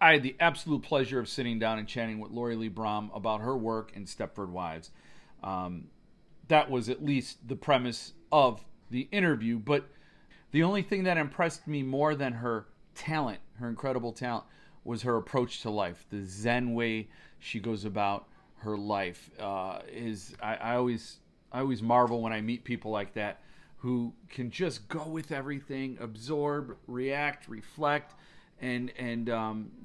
I had the absolute pleasure of sitting down and chatting with Laurie Lee Brom about her work in Stepford Wives. Um, that was at least the premise of the interview, but the only thing that impressed me more than her talent, her incredible talent, was her approach to life. The Zen way she goes about her life is I always marvel when I meet people like that who can just go with everything, absorb, react, reflect, and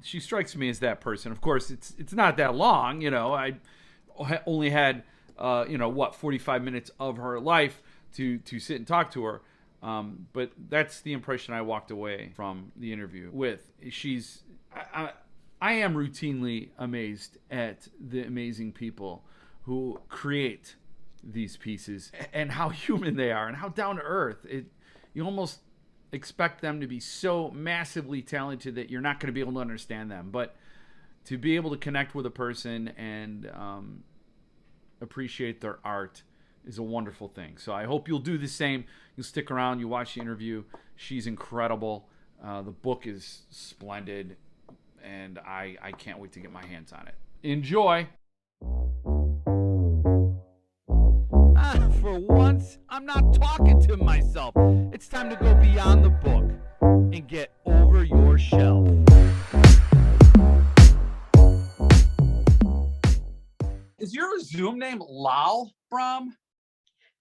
she strikes me as that person. Of course, it's not that long. I only had 45 minutes of her life to sit and talk to her. But that's the impression I walked away from the interview with. I am routinely amazed at the amazing people who create these pieces and how human they are and how down to earth. You almost expect them to be so massively talented that you're not going to be able to understand them. But to be able to connect with a person and appreciate their art is a wonderful thing. So I hope you'll do the same. You'll stick around. You watch the interview. She's incredible. The book is splendid, and I can't wait to get my hands on it. Enjoy. For once, I'm not talking to myself. It's time to go beyond the book and get over your shelf. Is your Zoom name Lal Brom?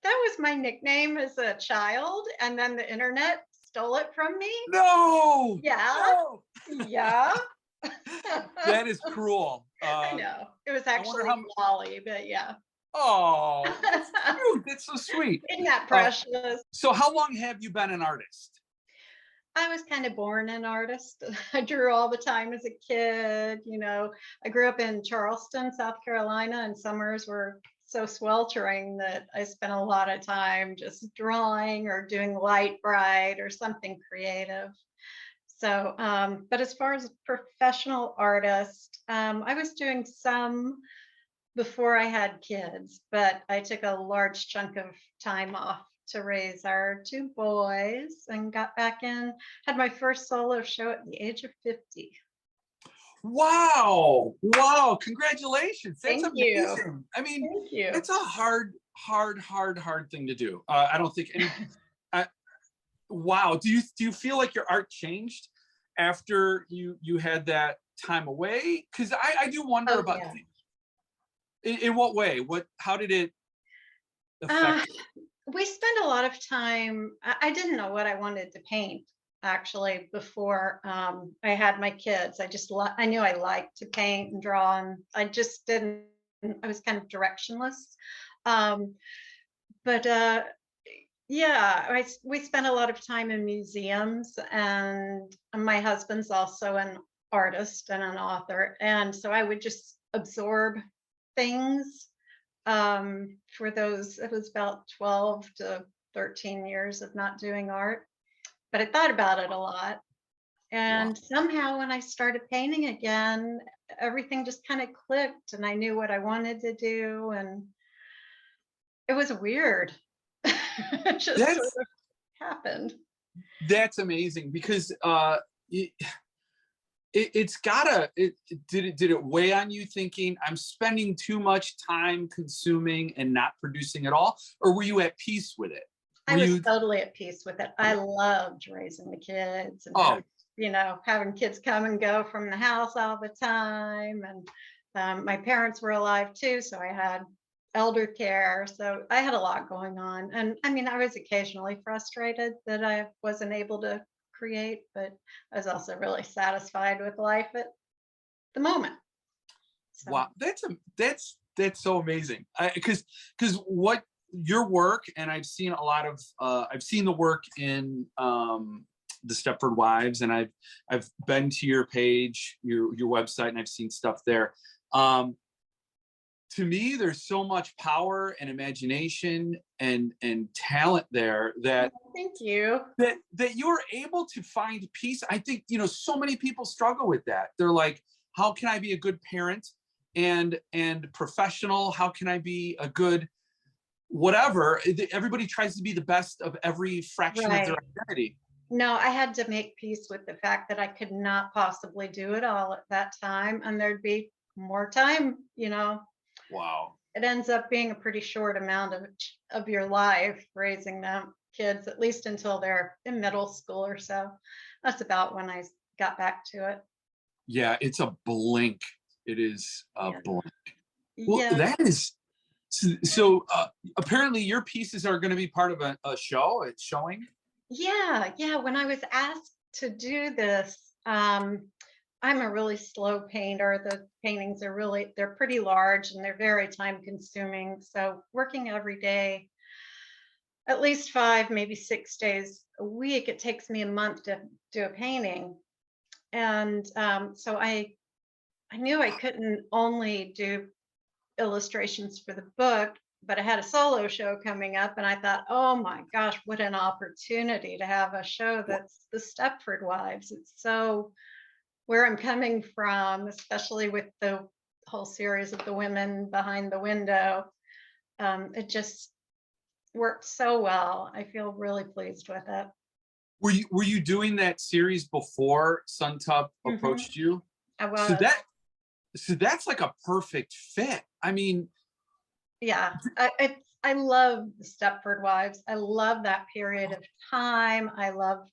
That was my nickname as a child, and then the internet stole it from me. No! Yeah. No! Yeah. That is cruel. I know. It was actually Wally, but yeah. Oh, that's cute. That's so sweet. Isn't that precious? So how long have you been an artist? I was kind of born an artist. I drew all the time as a kid. I grew up in Charleston, South Carolina, and summers were so sweltering that I spent a lot of time just drawing or doing light bright or something creative. So, but as far as a professional artist, I was doing some before I had kids, but I took a large chunk of time off to raise our two boys and got back in, had my first solo show at the age of 50. Wow. Congratulations. That's Thank amazing. you. I mean, Thank you. it's a hard thing to do. I don't think any, wow. Do you feel like your art changed after you had that time away? Because I do wonder about yeah. In what way? How did it affect you? We spent a lot of time. I didn't know what I wanted to paint actually before I had my kids. I knew I liked to paint and draw, and I just didn't. I was kind of directionless. But yeah, we spent a lot of time in museums, and my husband's also an artist and an author, and so I would just absorb things for those. It was about 12 to 13 years of not doing art, but I thought about it a lot. And somehow when I started painting again, everything just kind of clicked and I knew what I wanted to do, and it was weird. It just sort of happened. That's amazing because it's gotta. Did it weigh on you thinking I'm spending too much time consuming and not producing at all, or were you at peace with it? I was totally at peace with it. I loved raising the kids and having kids come and go from the house all the time. And my parents were alive too, so I had elder care. So I had a lot going on. And I mean, I was occasionally frustrated that I wasn't able to create, but I was also really satisfied with life at the moment. So. Wow, that's so amazing. Because what your work, and I've seen a lot of I've seen the work in the Stepford Wives, and I've been to your page, your website, and I've seen stuff there. To me, there's so much power and imagination and talent there that thank you that you're able to find peace. I think so many people struggle with that. They're like, how can I be a good parent and professional? How can I be a good whatever? Everybody tries to be the best of every fraction of their identity. No, I had to make peace with the fact that I could not possibly do it all at that time, and there'd be more time, you know. Wow. It ends up being a pretty short amount of your life raising them kids, at least until they're in middle school or so. That's about when I got back to it. Yeah, it's a blink. It is a Yeah. blink. Well, Yeah. that is so. Apparently, your pieces are going to be part of a show. It's showing. Yeah. Yeah. When I was asked to do this, I'm a really slow painter. The paintings are they're pretty large and they're very time consuming. So working every day, at least 5, maybe 6 days a week, it takes me a month to do a painting. And so I knew I couldn't only do illustrations for the book, but I had a solo show coming up, and I thought, oh my gosh, what an opportunity to have a show that's the Stepford Wives. It's so where I'm coming from, especially with the whole series of the women behind the window. It just worked so well. I feel really pleased with it. Were you doing that series before Suntup Hmm. approached you? I So was. that so that's like a perfect fit. I mean, Yeah, I love the Stepford Wives. I love that period of time. I love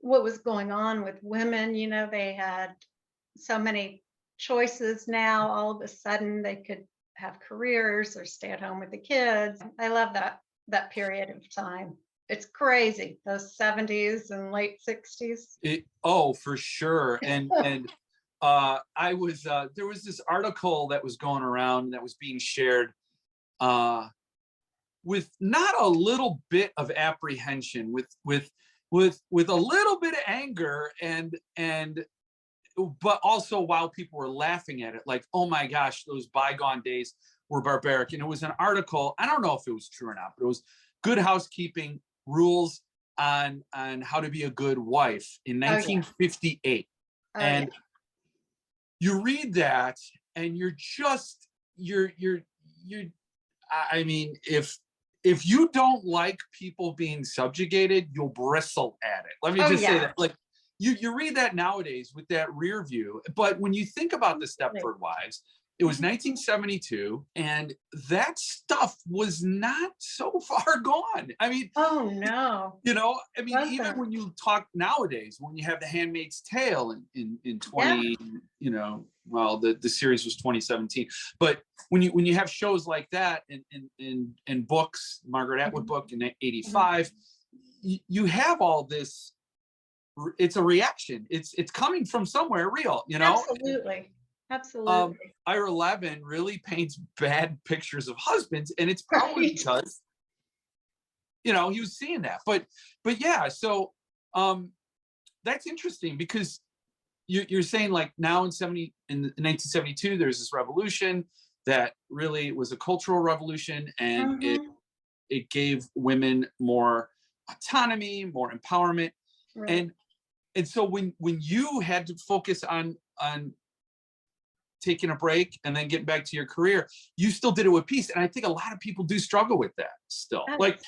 what was going on with women. You know, they had so many choices now. All of a sudden, they could have careers or stay at home with the kids. I love that period of time. It's crazy, those 70s and late 60s. for sure. And I was there was this article that was going around that was being shared uh, with not a little bit of apprehension, with a little bit of anger, and but also while people were laughing at it, like, oh my gosh, those bygone days were barbaric. And it was an article, I don't know if it was true or not, but it was Good Housekeeping Rules on how to be a good wife in Oh yeah. 1958. Oh yeah. And you read that and you're I mean, if you don't like people being subjugated, you'll bristle at it. Let me Oh just say yeah. that. Like, you read that nowadays with that rear view, but when you think about the Stepford Wives, it was Mhm. 1972, and that stuff was not so far gone. I mean, Oh no, I mean, even wasn't. when you talk nowadays, when you have The Handmaid's Tale in Yeah. 20, well, the series was 2017, but when you have shows like that in books, Margaret Atwood Mhm. book in Mhm. 85, you have all this. It's a reaction. It's coming from somewhere real. Absolutely. Um, Absolutely. Ira Levin really paints bad pictures of husbands, and it's probably Right. because he was seeing that. But yeah, so um, that's interesting because you're saying, like, now in 1972 there's this revolution that really was a cultural revolution, and Mhm. it gave women more autonomy, more empowerment, Right. and so when you had to focus on taking a break and then getting back to your career, you still did it with peace. And I think a lot of people do struggle with that still. Like,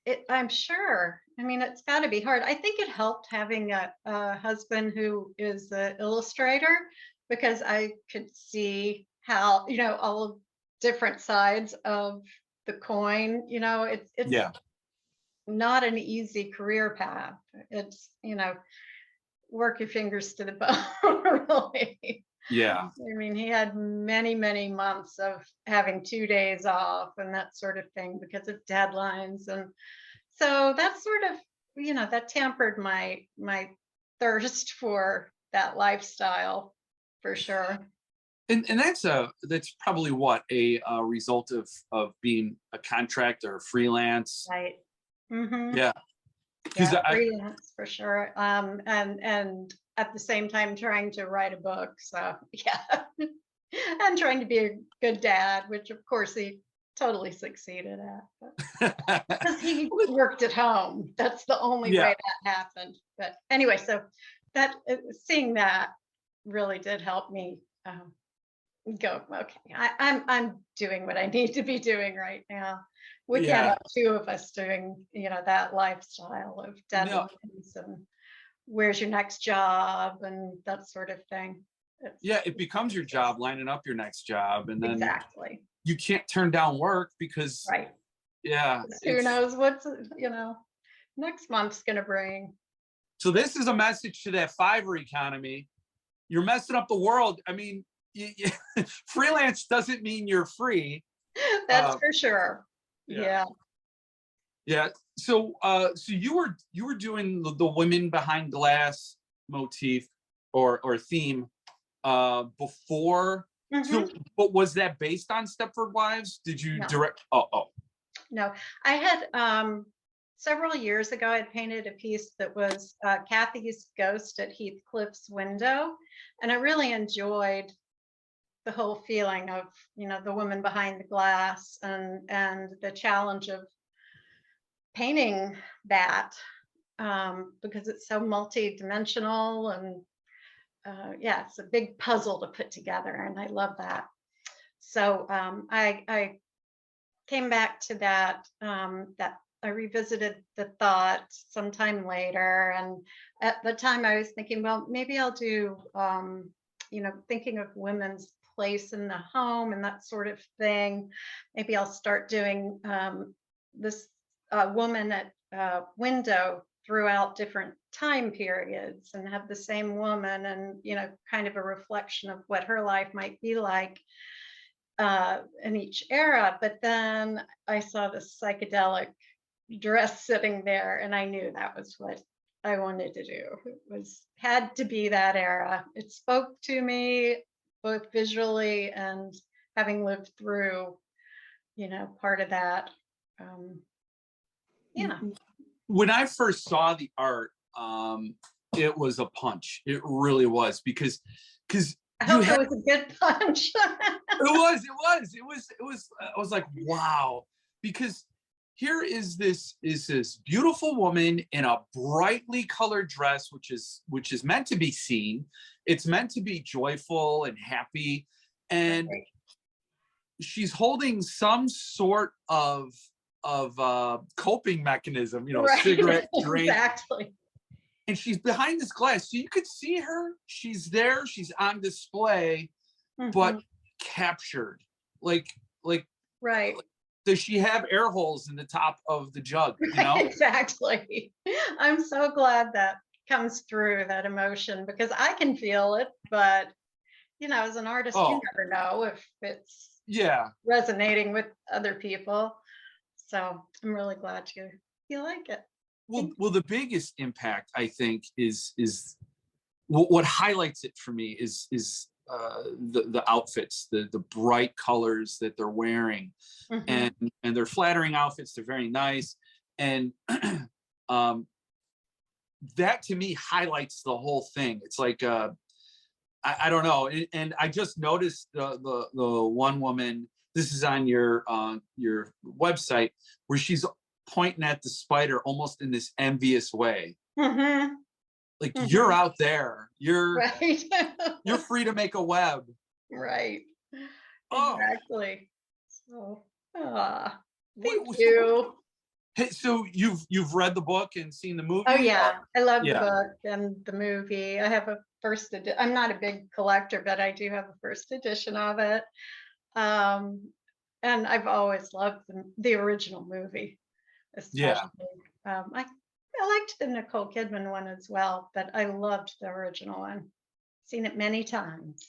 That's I'm sure. I mean, it's got to be hard. I think it helped having a husband who is an illustrator because I could see how, all different sides of the coin. It's yeah, not an easy career path. It's, work your fingers to the bone, really. yeah, I mean, he had many, many months of having 2 days off and that sort of thing because of deadlines. And so that sort of, that tempered my thirst for that lifestyle for sure. and that's probably what a result of being a contractor, freelance. Right. Hmm. Yeah, because Yeah, I freelance for sure. And at the same time trying to write a book. So yeah. And trying to be a good dad, which of course he totally succeeded at. Because he worked at home. That's the only yeah. way that happened. But anyway, so that seeing that really did help me go, okay, I'm doing what I need to be doing right now. We can't Yeah. have two of us doing, that lifestyle of No. deadlines and where's your next job and that sort of thing. Yeah, It's it becomes your job, lining up your next job, and then exactly you can't turn down work because, right. yeah, 'Cause who it's. knows what's, next month's gonna bring. So this is a message to that Fiverr economy. You're messing up the world. I mean, freelance doesn't mean you're free. That's for sure. Yeah. Yeah. Yeah. So, so you were doing the women behind glass motif or theme before. Hmm. So, but was that based on Stepford Wives? Did you No, direct? Oh. no. I had several years ago, I painted a piece that was Kathy's ghost at Heathcliff's window, and I really enjoyed the whole feeling of the woman behind the glass and the challenge of painting that because it's so multi-dimensional and yeah, it's a big puzzle to put together, and I love that. So I came back to that I revisited the thought sometime later, and at the time I was thinking, well, maybe I'll do thinking of women's place in the home and that sort of thing. Maybe I'll start doing this woman at window throughout different time periods and have the same woman and kind of a reflection of what her life might be like in each era. But then I saw this psychedelic dress sitting there, and I knew that was what I wanted to do. It was had to be that era. It spoke to me both visually and having lived through, part of that. Um, yeah. When I first saw the art, it was a punch. It really was because I you hope it had. was a good punch. It was. I was like, wow, because here is this beautiful woman in a brightly colored dress, which is meant to be seen. It's meant to be joyful and happy, and Right. she's holding some sort of coping mechanism, Right. cigarette, drink, Exactly. and she's behind this glass, so you could see her. She's there. She's on display, but Mhm. captured. Like, Right. does she have air holes in the top of the jug? Exactly. I'm so glad that comes through that emotion because I can feel it, but as an artist, you Oh, never know if it's yeah. resonating with other people. So I'm really glad you like it. Thank Well, the biggest impact I think is what highlights it for me is the outfits, the bright colors that they're wearing, you. Hmm. and they're flattering outfits. They're very nice, and um, that to me highlights the whole thing. It's like I don't know, and I just noticed the one woman. This is on your website where she's pointing at the spider almost in this envious way. Hmm. Like, you're Hmm. out there. You're Right. you're free to make a web. Right. Oh, Exactly. So, thank wait, you. so you've read the book and seen the Oh movie? yeah, I love the Yeah, book and the movie. I have a first edition. I'm not a big collector, but I do have a first edition of it. Um, and I've always loved the original movie, yeah, especially. I liked the Nicole Kidman one as well, but I loved the original one. Seen it many times.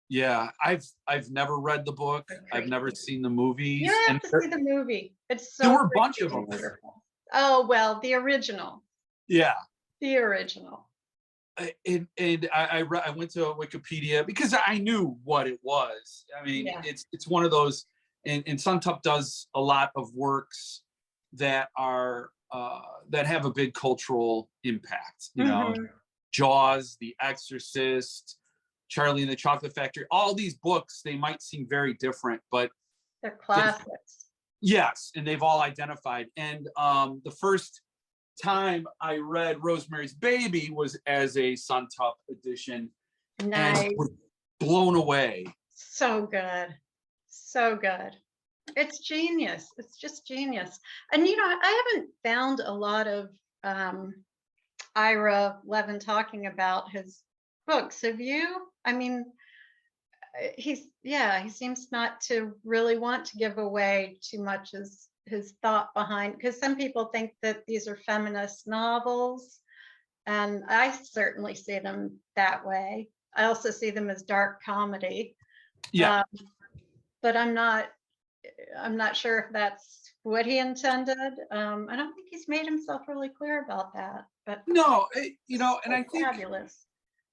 yeah. I've never read the book. So I've never crazy. seen the You movies, have and to see the movie. It's there so were a bunch of crazy them. and wonderful. Oh well, the original. Yeah. The original. I went to Wikipedia because I knew what it was. I mean, Yeah. it's one of those, and Suntop does a lot of works that are that have a big cultural impact. Hmm. Jaws, The Exorcist, Charlie and the Chocolate Factory. All these books, they might seem very different, but They're they, classics. yes, and they've all identified. And the first time I read Rosemary's Baby was as a Suntup edition, and Nice. was blown away. So good. So good. It's genius. It's just genius. And I haven't found a lot of um, Ira Levin talking about his books. Have you? I mean, he seems not to really want to give away too much as his thought behind, because some people think that these are feminist novels, and I certainly see them that way. I also see them as dark comedy. Yeah. But I'm not sure if that's what he intended. I don't think he's made himself really clear about that. But No, and so fabulous.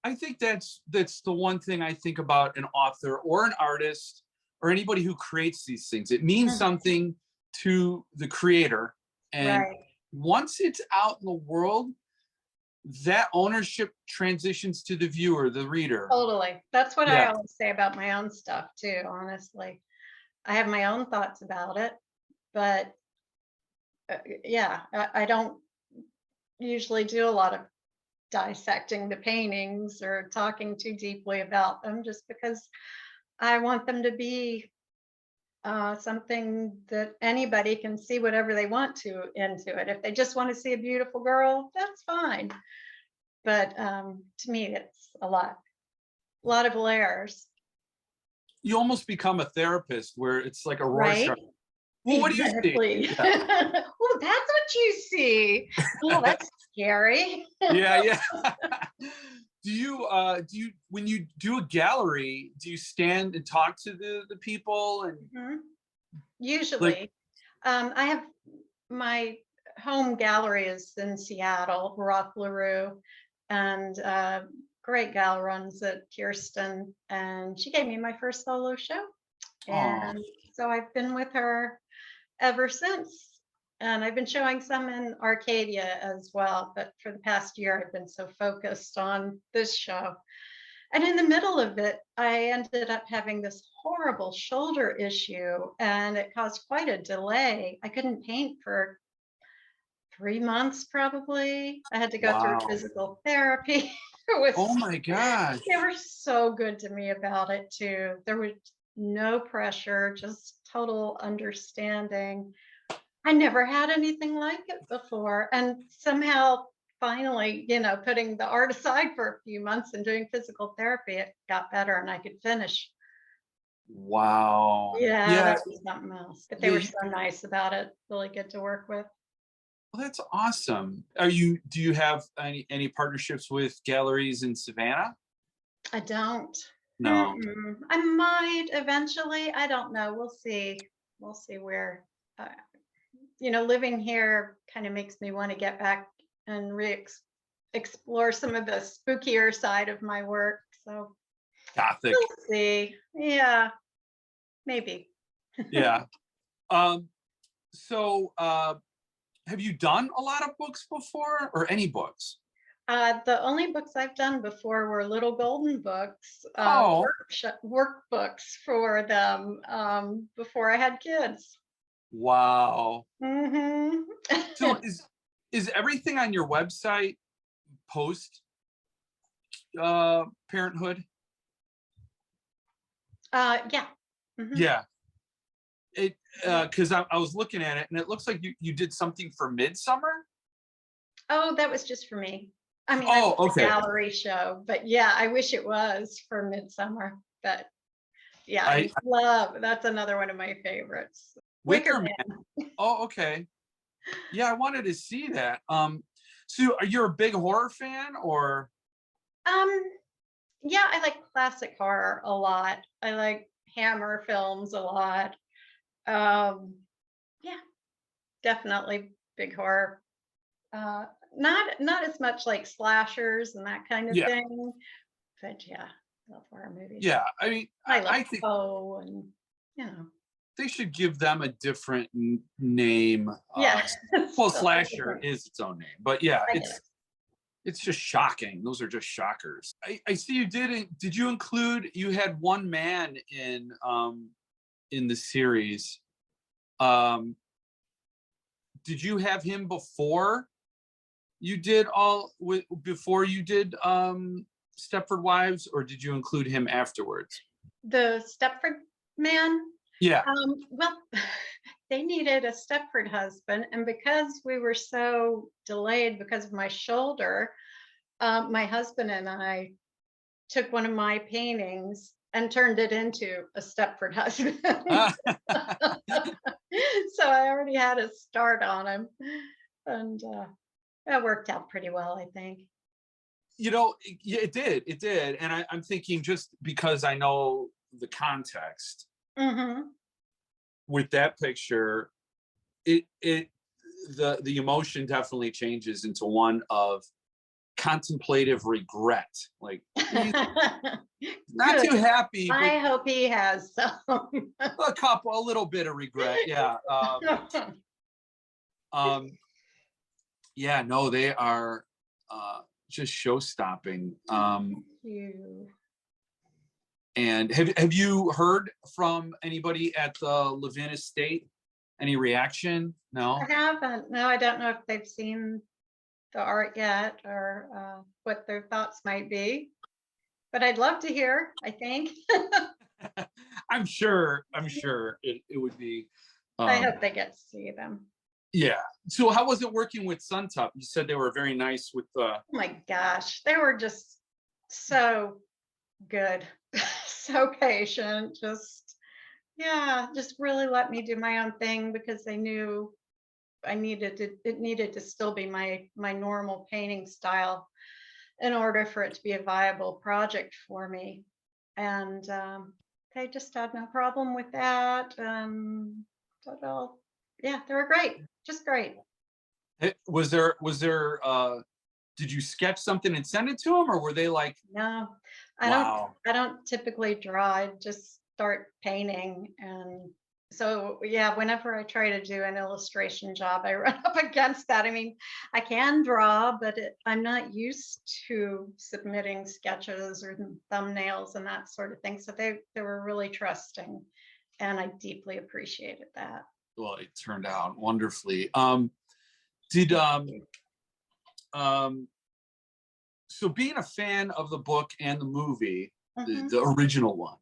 I think that's the one thing I think about an author or an artist or anybody who creates these things. It means something to the creator, and Right. once it's out in the world, that ownership transitions to the viewer, the reader. Totally. That's what I Yeah. always say about my own stuff too, honestly. I have my own thoughts about it, but yeah, I don't usually do a lot of dissecting the paintings or talking too deeply about them, just because I want them to be something that anybody can see whatever they want to into it. If they just want to see a beautiful girl, that's fine. But to me, it's a lot of layers. You almost become a therapist where it's like a Rorschach. Right? Well, what do you see? Exactly. Yeah. Oh, that's what you see. Oh, that's scary. Yeah. Do you when you do a gallery, do you stand and talk to the people and Mhm. like? Usually, I have my home gallery is in Seattle, Roth LaRue, and great gal runs it, Kirsten, and she gave me my first solo show. Oh, And so I've been with her ever since. And I've been showing some in Arcadia as well, but for the past year, I've been so focused on this show. And in the middle of it, I ended up having this horrible shoulder issue, and it caused quite a delay. I couldn't paint for 3 months probably. I had to go through wow. physical therapy. It Oh was, my gosh. they were so good to me about it too. There was no pressure, just total understanding. I never had anything like it before. And somehow, finally, putting the art aside for a few months and doing physical therapy, it got better and I could finish. Wow. Yeah, Yeah. that was something else. But they Yeah. were so nice about it. Really good to work with. Well, that's awesome. Do you have any partnerships with galleries in Savannah? I don't. No. Mm-mm. I might eventually. I don't know. We'll see. We'll see where. Uh, living here kind of makes me want to get back and explore some of the spookier side of my work. So Gothic. we'll see. Yeah, maybe. Yeah. So have you done a lot of books before or any books? The only books I've done before were little golden books, Oh, workbooks for them before I had kids. wow. Hmm. So is everything on your website post parenthood? Yeah. Hmm. Yeah. It because I was looking at it and it looks like you did something for Midsummer. Oh, that was just for me. I mean, that Oh, was a okay. gallery show, but yeah, I wish it was for Midsummer. But yeah, I that's another one of my favorites. Wicker Wicker Man. Man. Oh, okay. Yeah, I wanted to see that. So are you a big horror fan or? Um, yeah, I like classic horror a lot. I like Hammer films a lot. Um, yeah, definitely big horror. Uh, not as much like slashers and that kind of Yeah, thing, but yeah, love horror movies. yeah. I mean, I love I think Poe and you know, they should give them a different name. yeah. Well, So slasher is its own name, but yeah, I get it. it's just shocking. Those are just shockers. I see you did you include you had one man in the series. Um, did you have him before you did before you did Stepford Wives, or did you include him afterwards? The Stepford man. Yeah. Well, they needed a Stepford husband, and because we were so delayed because of my shoulder, my husband and I took one of my paintings and turned it into a Stepford husband. So I already had a start on him, and that worked out pretty well, I think. Yeah, it did. And I'm thinking, just because I know the context Hmm. with that picture, it the emotion definitely changes into one of contemplative regret. Like, he's not Good. too happy, but I hope he has some. a little bit of regret. Yeah. Um, yeah, no, they are just show stopping. You. And have you heard from anybody at the Levin estate? Any reaction? No. I haven't. No, I don't know if they've seen the art yet, or what their thoughts might be. But I'd love to hear, I think. I'm sure it would be. I hope they get to see them. Yeah. So how was it working with Suntup? You said they were very nice with Oh my gosh, they were just so good, so patient, just really let me do my own thing, because they knew it needed to still be my normal painting style in order for it to be a viable project for me. And they just had no problem with that. Yeah, they were great, just great. Was there did you sketch something and send it to them, or were they like, No, I don't. wow? I don't typically draw. I just start painting, and so yeah. Whenever I try to do an illustration job, I run up against that. I mean, I can draw, but I'm not used to submitting sketches or thumbnails and that sort of thing. So they were really trusting, and I deeply appreciated that. Well, it turned out wonderfully. Did um so being a fan of the book and the movie, Mhm. the original one,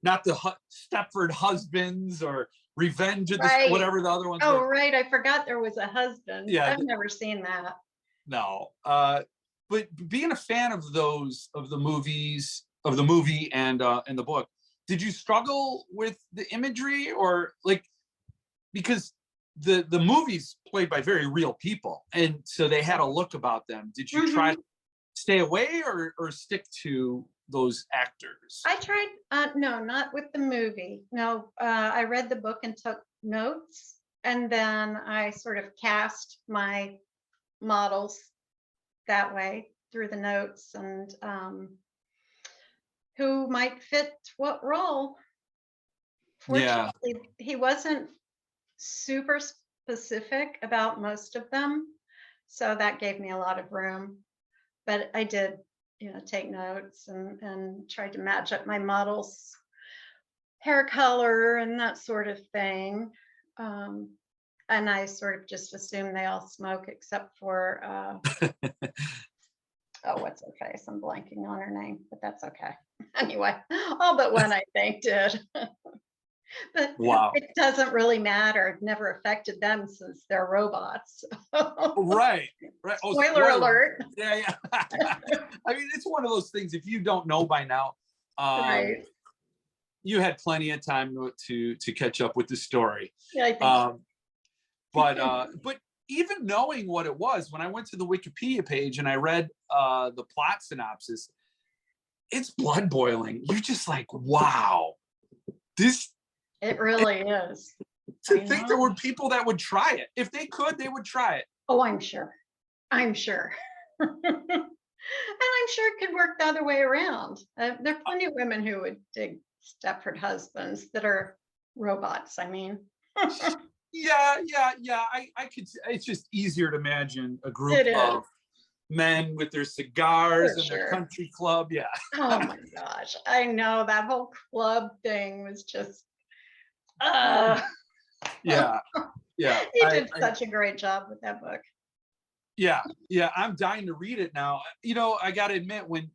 not the Stepford Husbands or Revenge of the Right. whatever the other ones Oh, were. right. I forgot there was a husband. Yeah, I've never seen that. no. But being a fan of the movie and the book, did you struggle with the imagery, or like, because the movies played by very real people, and so they had a look about them. Did you try Mhm. to stay away, or stick to those actors? I tried, no, not with the movie. No, I read the book and took notes, and then I sort of cast my models that way through the notes, and who might fit what role. Yeah. Fortunately, he wasn't super specific about most of them, so that gave me a lot of room. But I did, take notes, and tried to match up my models' hair color and that sort of thing. Um, and I sort of just assume they all smoke except for, oh, what's her face? I'm blanking on her name, but that's okay. Anyway, all but one, I think, did. But Wow. it doesn't really matter. It never affected them since they're robots. Right. Right. Oh, Spoiler alert. Yeah, yeah. I mean, it's one of those things. If you don't know by now, Right. you had plenty of time to catch up with the story. Yeah, I think so. Um, but even knowing what it was, when I went to the Wikipedia page and I read the plot synopsis, it's blood boiling. You're just like, wow, this. It really is. To I think there know. were people that would try it. If they could, they would try it. Oh, I'm sure. I'm sure. And I'm sure it could work the other way around. There are plenty of women who would dig Stepford husbands that are robots. I mean, Yeah, yeah, yeah. I could. It's just easier to imagine a group it is of men with their cigars for and their sure. country club. Yeah. Oh my gosh. I know that whole club thing was just, uh, Yeah. Yeah. he did such a great job with that book. Yeah. Yeah. I'm dying to read it now. I got to admit, when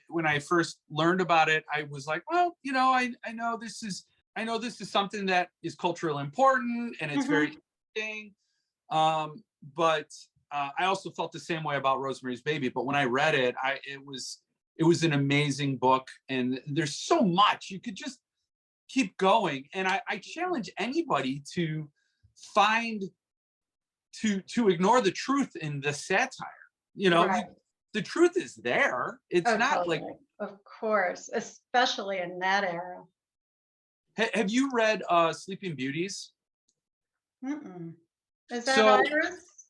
when I first learned about it, I was like, well, I know this is something that is culturally important and it's very interesting. But I also felt the same way about Rosemary's Baby. But when I read it, it was an amazing book, and there's so much you could just keep going. And I challenge anybody to ignore the truth in the satire. Right. The truth is there. It's not totally. like, Of course, especially in that era. have you read Sleeping Beauties? Mm-mm. Is that So Iris?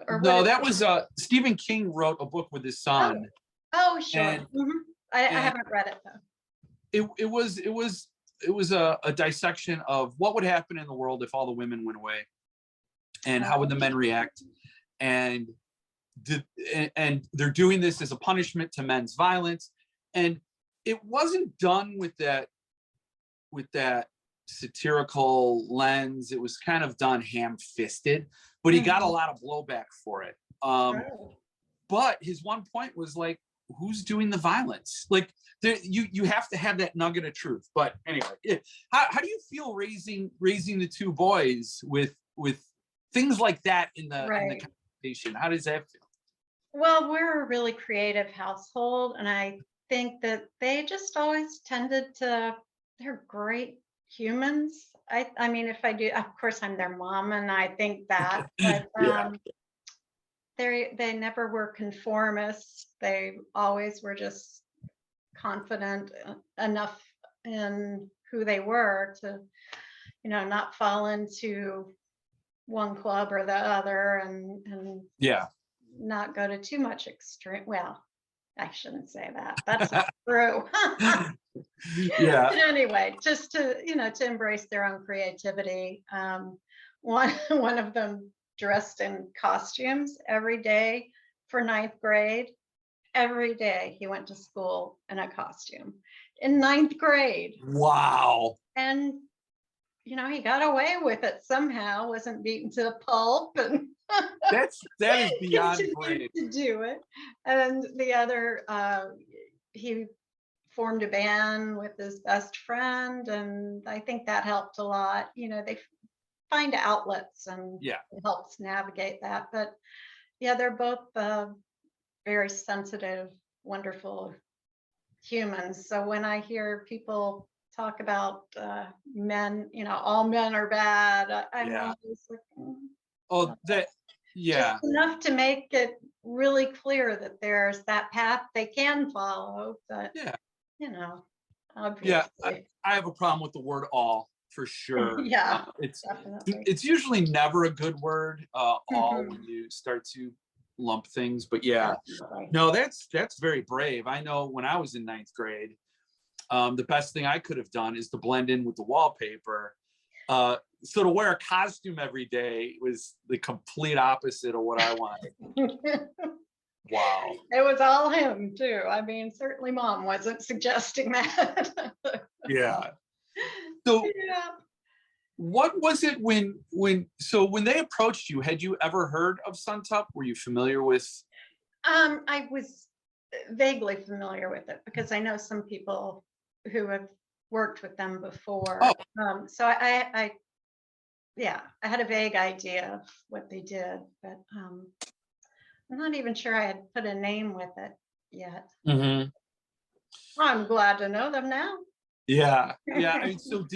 Or no, what that was Stephen King wrote a book with his son. Oh, sure. And, I haven't read it though. It was a dissection of what would happen in the world if all the women went away, and how would the men react, and they're doing this as a punishment to men's violence. And it wasn't done with that satirical lens. It was kind of done ham-fisted, but he got a lot of blowback for it. But his one point was like, who's doing the violence? Like, you have to have that nugget of truth. But anyway, how do you feel raising the two boys with things like that in the conversation? How does that feel? Well, we're a really creative household, and I think that they just always they're great humans. I mean, if I do, of course, I'm their mom, and I think that, but they never were conformists. They always were just confident enough in who they were to, not fall into one club or the other, and not go to too much extreme. Well, I shouldn't say that. That's not true. But anyway, just to embrace their own creativity. One of them dressed in costumes every day for ninth grade. Every day he went to school in a costume in ninth grade. Wow. And he got away with it somehow, wasn't beaten to a pulp, and that is beyond brave to do it. And the other, he formed a band with his best friend, and I think that helped a lot. They find outlets, and it helps navigate that. But they're both very sensitive, wonderful humans. So when I hear people talk about men, all men are bad, I'm always like, just enough to make it really clear that there's that path they can follow. But obviously, I have a problem with the word "all" for sure. Definitely. It's usually never a good word, all, when you start to lump things. But no, that's very brave. I know when I was in ninth grade, the best thing I could have done is to blend in with the wallpaper. So to wear a costume every day was the complete opposite of what I wanted. Wow. It was all him too. I mean, certainly mom wasn't suggesting that. So what was it when they approached you? Had you ever heard of Suntup? Were you familiar with? I was vaguely familiar with it because I know some people who have worked with them before. So I had a vague idea of what they did, but I'm not even sure I had put a name with it yet. I'm glad to know them now. I mean, so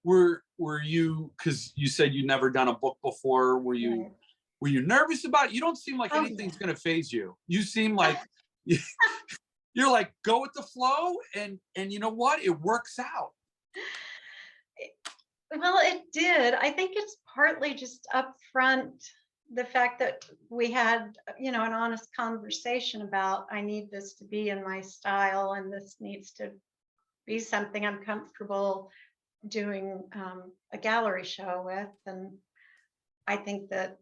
were you, because you said you'd never done a book before, were you nervous about it? You don't seem like anything's going to faze you. You seem like you're like, go with the flow, and you know what, it works out. Well, it did. I think it's partly just upfront, the fact that we had, an honest conversation about, I need this to be in my style, and this needs to be something I'm comfortable doing a gallery show with. And I think that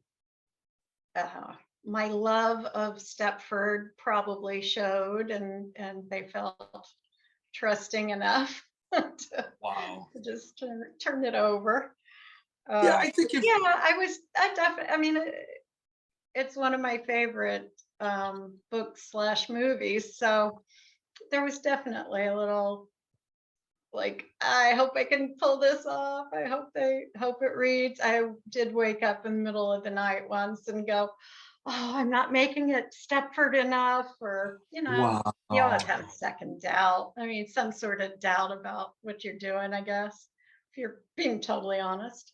my love of Stepford probably showed, and they felt trusting enough to just turn it over. I think I mean, it's one of my favorite books / movies. So there was definitely a little like, I hope I can pull this off. I hope it reads. I did wake up in the middle of the night once and go, oh, I'm not making it Stepford enough, or, Wow. you always have second doubt. I mean, some sort of doubt about what you're doing, I guess, if you're being totally honest.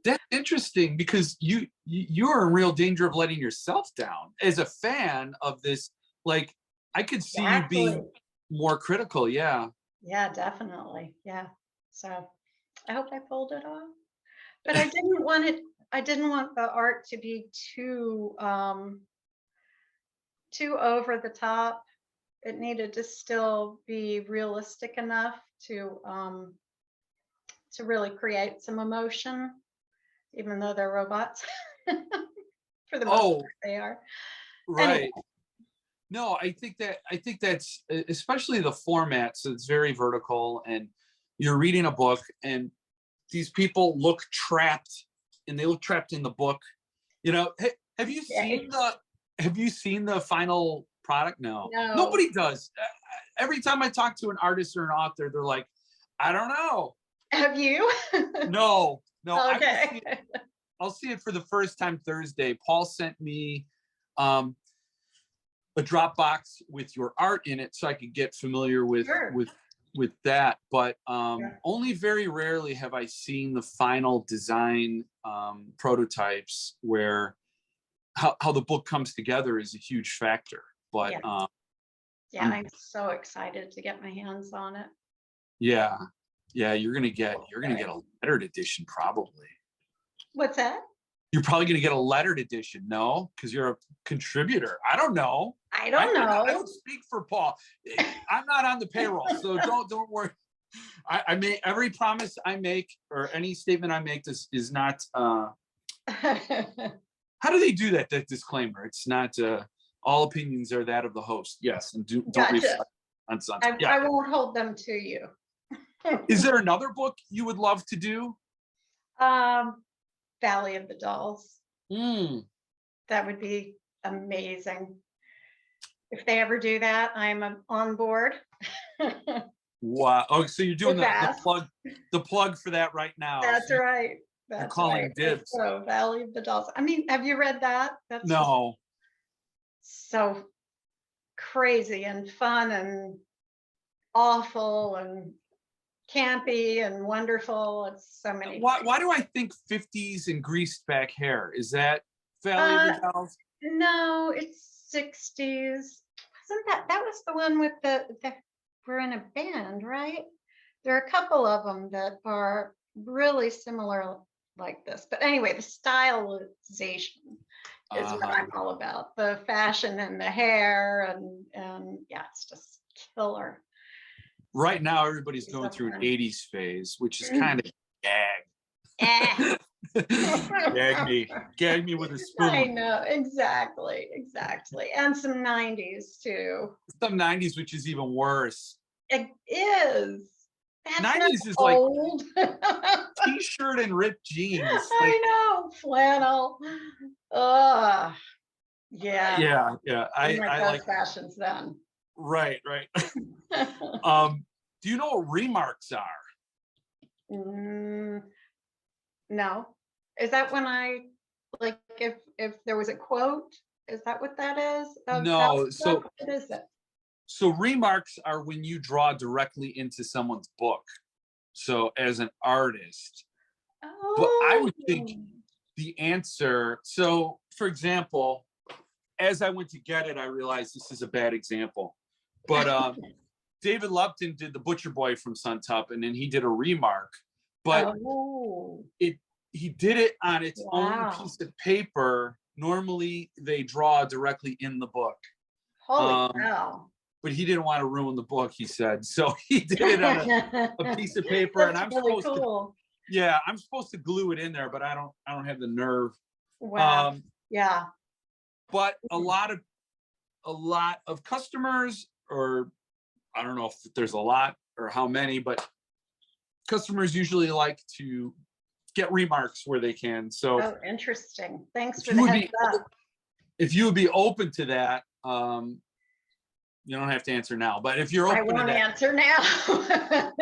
That's interesting, because you're in real danger of letting yourself down as a fan of this. Like, I could see you Exactly. being more critical. Yeah. Yeah, definitely. Yeah. So I hope I pulled it off. But I didn't want the art to be too over the top. It needed to still be realistic enough to really create some emotion, even though they're robots. For the most Oh, part, they are. Anyway, right. No, I think that's especially the format. So it's very vertical, and you're reading a book, and these people look trapped, and they look trapped in the book. Have you seen yikes. the final product? No, No. nobody does. Every time I talk to an artist or an author, they're like, I don't know. Have you? No, I will Okay. see it. I'll see it for the first time Thursday. Paul sent me a Dropbox with your art in it, so I could get familiar with Sure. that. But Yeah. only very rarely have I seen the final design prototypes, where how the book comes together is a huge factor. But Yeah. Yeah, I'm I'm so excited to get my hands on it. yeah, you're gonna get Right. a lettered edition probably. What's that? You're probably gonna get a lettered edition, no? Because you're a contributor. I don't know. I I don't I know. don't speak for Paul. I'm not on the payroll, so don't worry. I make every promise I make, or any statement I make, is not. How do they do that? That disclaimer. It's not. All opinions are that of the host. Yes, and don't Gotcha. reflect on Suntop. I, Yeah. I won't hold them to you. Is there another book you would love to do? um, Valley of the Dolls. Mm. That would be amazing. If they ever do that, I'm on board. Wow. Oh, so you're doing Just ask. the plug for that right now. That's So right. you're That's calling right. dibs. So Valley of the Dolls. I mean, have you read that? That's just No. so crazy and fun and awful and campy and wonderful. It's so many Why things. do I think 50s and greased back hair? Is that Valley of Uh, the Dolls? no, it's 60s. Wasn't that was the one with the we're in a band, right? There are a couple of them that are really similar like this. But anyway, the stylization is what Uh, I'm all about. The fashion and the hair and yeah, it's just killer. right now, everybody's It's going so through an fun. 80s phase, which is kind of Eh. gag. Gag me with a I spoon. know, exactly. And some 90s too. Some 90s, which is even worse. It is. That's not 90s is like old. t-shirt and ripped jeans. Like, I know, flannel. Ugh. Yeah, yeah. we like I those like fashions then. right. Do you know what remarks are? Mm, no. Is that when I like if there was a quote? Is that what that is? About No. stuff? What is it? So remarks are when you draw directly into someone's book. So as an artist, but I Oh, would think the answer. So for example, as I went to get it, I realized this is a bad example. But David Lupton did the Butcher Boy from Suntup, and then he did a remark. But oh, he did it on its own wow. piece of paper. Normally, they draw directly in the book. Holy Um, cow. but he didn't want to ruin the book, he said. So he did it on a piece of paper, and That's really cool. I'm supposed to glue it in there, but I don't have the nerve. Wow. Yeah. But a lot of customers, or I don't know if there's a lot or how many, but customers usually like to get remarks where they can. So Oh, interesting. Thanks if for you the would heads be up. if you would be open to that, You don't have to answer now, but if you're I open to won't that, answer now.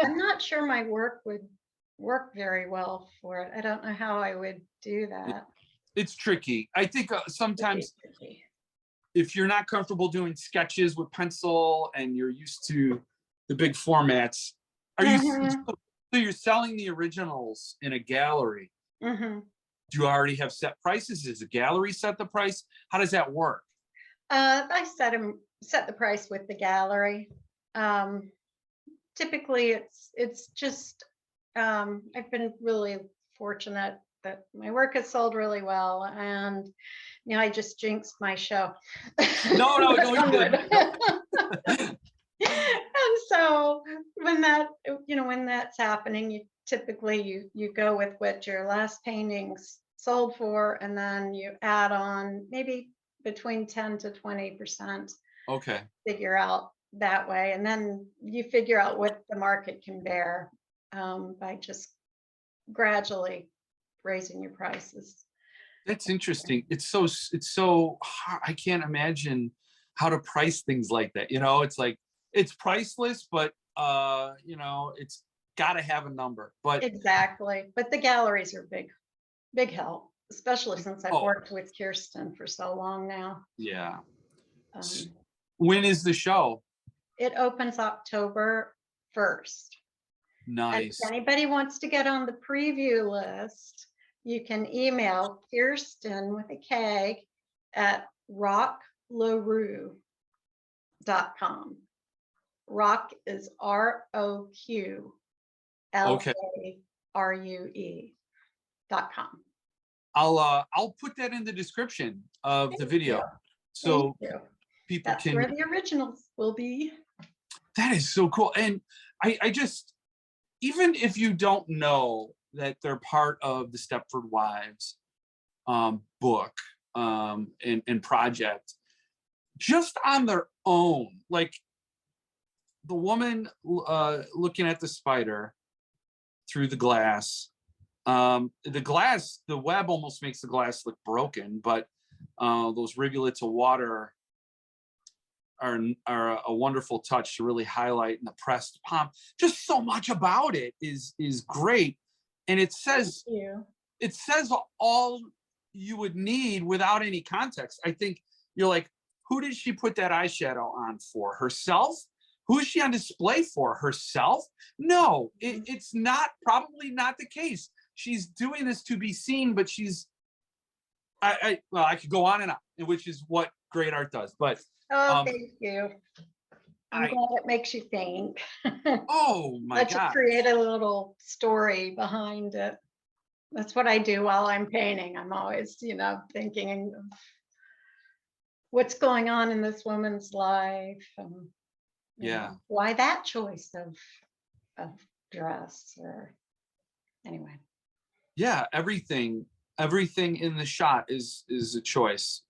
I'm not sure my work would work very well for it. I don't know how I would do that. it's tricky. I think sometimes Tricky. if you're not comfortable doing sketches with pencil and you're used to the big formats, are you? Mhm. So you're selling the originals in a gallery. Mhm. Do you already have set prices? Does the gallery set the price? How does that work? I set the price with the gallery. Typically, it's just I've been really fortunate that my work has sold really well, and I just jinxed my show. No, you Knock on wood. didn't. No. And so when that's happening, you go with what your last paintings sold for, and then you add on maybe between 10 to 20%, Okay. figure out that way, and then you figure out what the market can bear, by just gradually raising your prices. That's interesting. It's so hard. I can't imagine how to price things like that. It's like it's priceless, but it's got to have a number. But Exactly, but the galleries are big help, especially since I've oh worked with Kirsten for so long now. yeah. um, When is the show? it opens October 1st. And if Nice. anybody wants to get on the preview list, you can email Kirsten with a K at rocklarue.com. Rock is Okay. ROQLARUE.com. I'll put that in the description of the video, you. so Thank you. people That's can. where the originals will be. That is so cool. And I just, even if you don't know that they're part of the Stepford Wives book and project, just on their own, like the woman looking at the spider through the glass, the web almost makes the glass look broken, but those rivulets of water are a wonderful touch to really highlight in the pressed palm. Just so much about it is great, and it says all you would need without any context. I think you're like, who did she put that eyeshadow on for? Herself? Who is she on display for? Herself? No, it's probably not the case. She's doing this to be seen, but I could go on and on, which is what great art does. But Thank you. I'm glad it makes you think. Oh my Let you God. create a little story behind it. That's what I do while I'm painting. I'm always, thinking of what's going on in this woman's life. Yeah. Why that choice of dress, or anyway. Yeah, everything in the shot is a choice.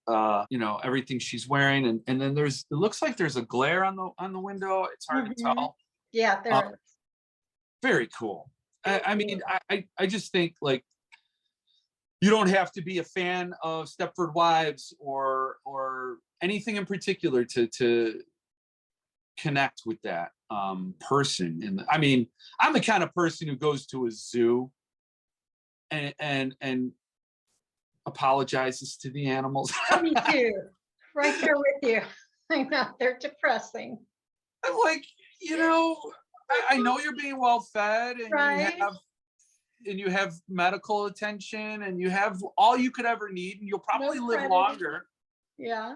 Everything she's wearing, and then it looks like there's a glare on the window. It's hard to tell. Yeah, there is. Very cool. I mean, I just think, like, you don't have to be a fan of Stepford Wives or anything in particular to connect with that person. And I mean, I'm the kind of person who goes to a zoo and apologizes to the animals. Me too. Right there with you. I know, they're depressing. I'm like, I know you're being well fed, and Right. you have medical attention, and you have all you could ever need, and you'll probably live longer. Yeah.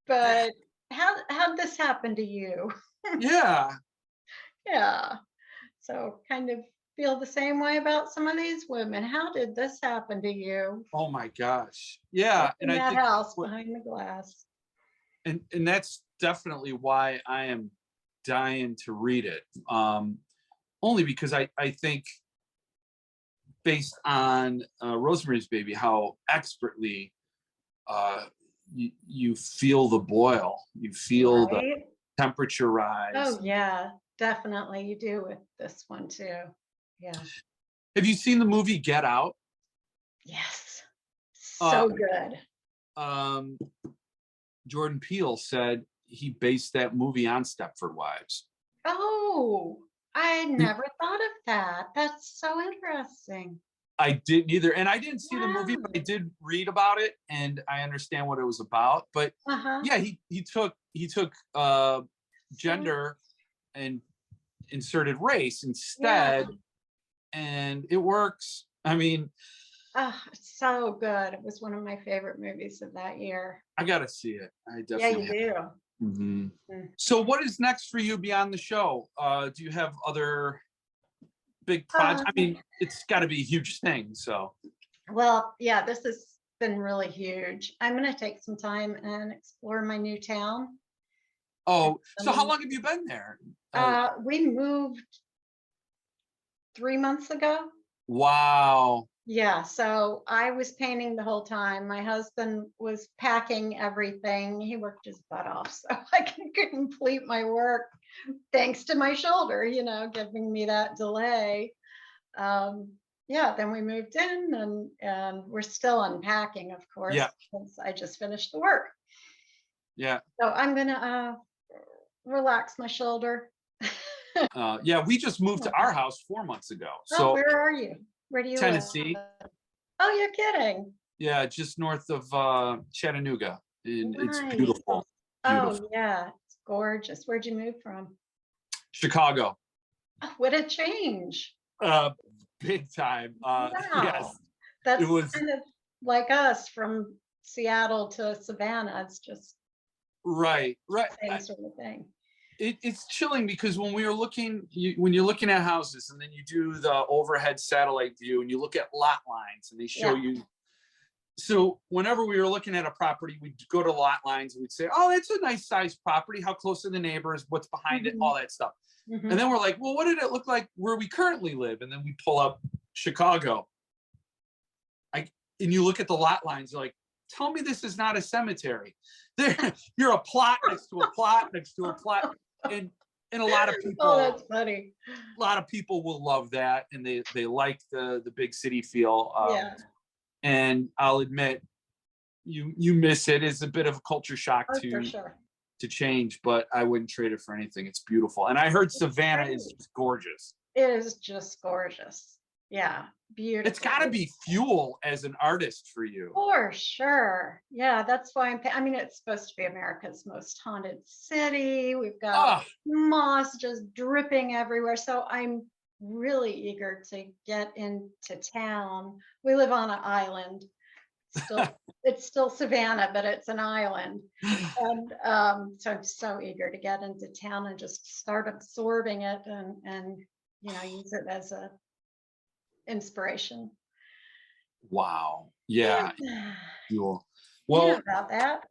But how'd this happen to you? Yeah. Yeah. So kind of feel the same way about some of these women. How did this happen to you? Oh my gosh. Yeah. In that house behind the glass. And that's definitely why I am dying to read it. Only because I think, based on Rosemary's Baby, how expertly you feel the boil, you feel the temperature rise. Oh yeah, definitely you do with this one too. Yeah. Have you seen the movie Get Out? Yes. So good. Jordan Peele said he based that movie on Stepford Wives. Oh, I never thought of that. That's so interesting. I didn't either, and I didn't see the movie, Wow. but I did read about it, and I understand what it was about. But Uh-huh. yeah, he took gender and inserted race Yeah. instead, and it works. I mean, Oh, it's so good. It was one of my favorite movies of that year. I gotta see it. I Yeah, definitely you have. do. Mhm. Mm. So, what is next for you beyond the show? Do you have other big projects? I Um, mean, it's got to be a huge thing. So, well, yeah, this has been really huge. I'm going to take some time and explore my new town. oh, so how Um, long have you been there? we moved 3 months ago. Wow. Yeah, so I was painting the whole time. My husband was packing everything. He worked his butt off so I could complete my work thanks to my shoulder, giving me that delay. Yeah, then we moved in and we're still unpacking, of course, Yeah. since I just finished the work. Yeah. So I'm gonna relax my shoulder. Yeah. We just moved to our house 4 months ago. Oh, So, where are you? Where do you live? Tennessee. Oh, you're kidding. Yeah, just north of Chattanooga. And it's Nice. beautiful. Oh, Beautiful. yeah, it's gorgeous. Where'd you move from? Chicago. Oh, what a change. Uh, Big time. Yes. Wow. It That's was kind of like us from Seattle to Savannah. It's just right. the same sort of thing. It's chilling because when we were looking, when you're looking at houses and then you do the overhead satellite view and you look at lot lines and they show Yeah. you. So whenever we were looking at a property, we'd go to lot lines and we'd say, oh, it's a nice sized property. How close are the neighbors? What's behind it? Mhm. All that stuff. Mhm. And then we're like, well, what did it look like where we currently live? And then we pull up Chicago. And you look at the lot lines, you're like, tell me this is not a cemetery. You're a plot next to a plot next to a plot. And a lot of people, Oh, that's funny. a lot of people will love that, and they like the big city feel. Yeah. And I'll admit, you miss it. It's a bit of a culture shock Oh, for sure. to change, but I wouldn't trade it for anything. It's beautiful, and I heard Savannah is Great. just gorgeous. It is just gorgeous. Yeah, beautiful. It's got to be fuel as an artist for you. For sure. Yeah, that's why I mean, it's supposed to be America's most haunted city. We've got moss just dripping everywhere. So I'm really eager to get into town. We live on an island. It's still Savannah, but it's an island. And so I'm so eager to get into town and just start absorbing it and use it as a inspiration. Wow. Yeah. Cool. You know Well, about that.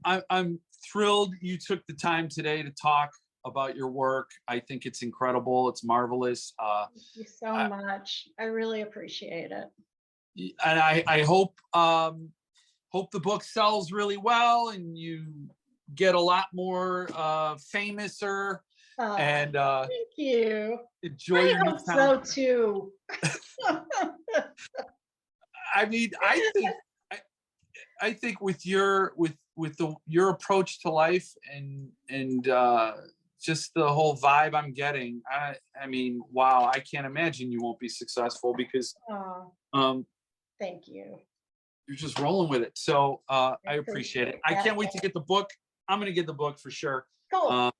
I'm thrilled you took the time today to talk about your work. I think it's incredible. It's marvelous. Thank you so much. I really appreciate it. And I hope the book sells really well and you get a lot more famouser and Thank you. enjoy I your new hope town. so too. I mean, I think with your your approach to life and just the whole vibe I'm getting, I mean, wow, I can't imagine you won't be successful because Thank you. you're just rolling with it. So I appreciate it. I can't wait to get the book. I'm going to get the book for sure. Cool.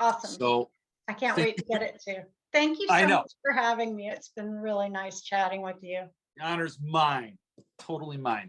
Awesome. So I can't wait to get it too. Thank you so much for having me. It's been really nice chatting with you. The honor's mine. Totally mine.